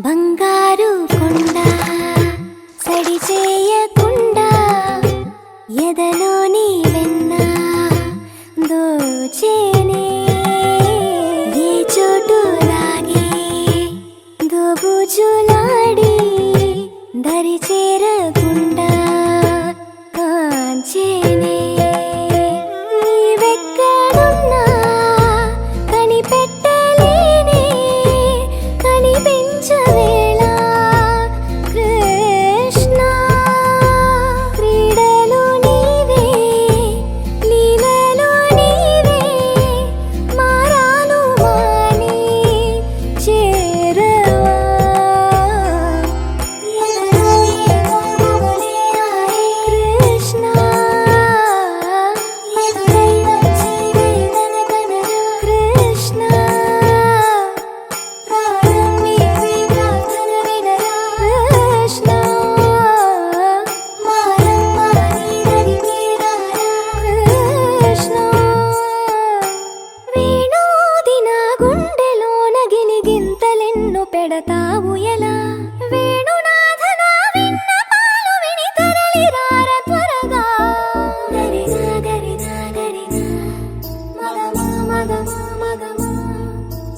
బంగారు కొండ సడి చేయకుండా ఎదలోని వెన్న దోచేనే ఏ చోటు లాగే దోబుజులాడి దరి చేరకుండా కాంచేనే నీవెక్కడున్నా కనిపెట్టలేనే కనిపించవే పెడతావు ఎలా వేణునాథన విన్నపాలు విని తరలిరార త్వరగా గరిగా గరిగా గరిగా మగమా మగమా మగమా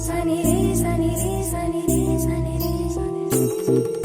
సని రే సని రే సని రే సని రే సని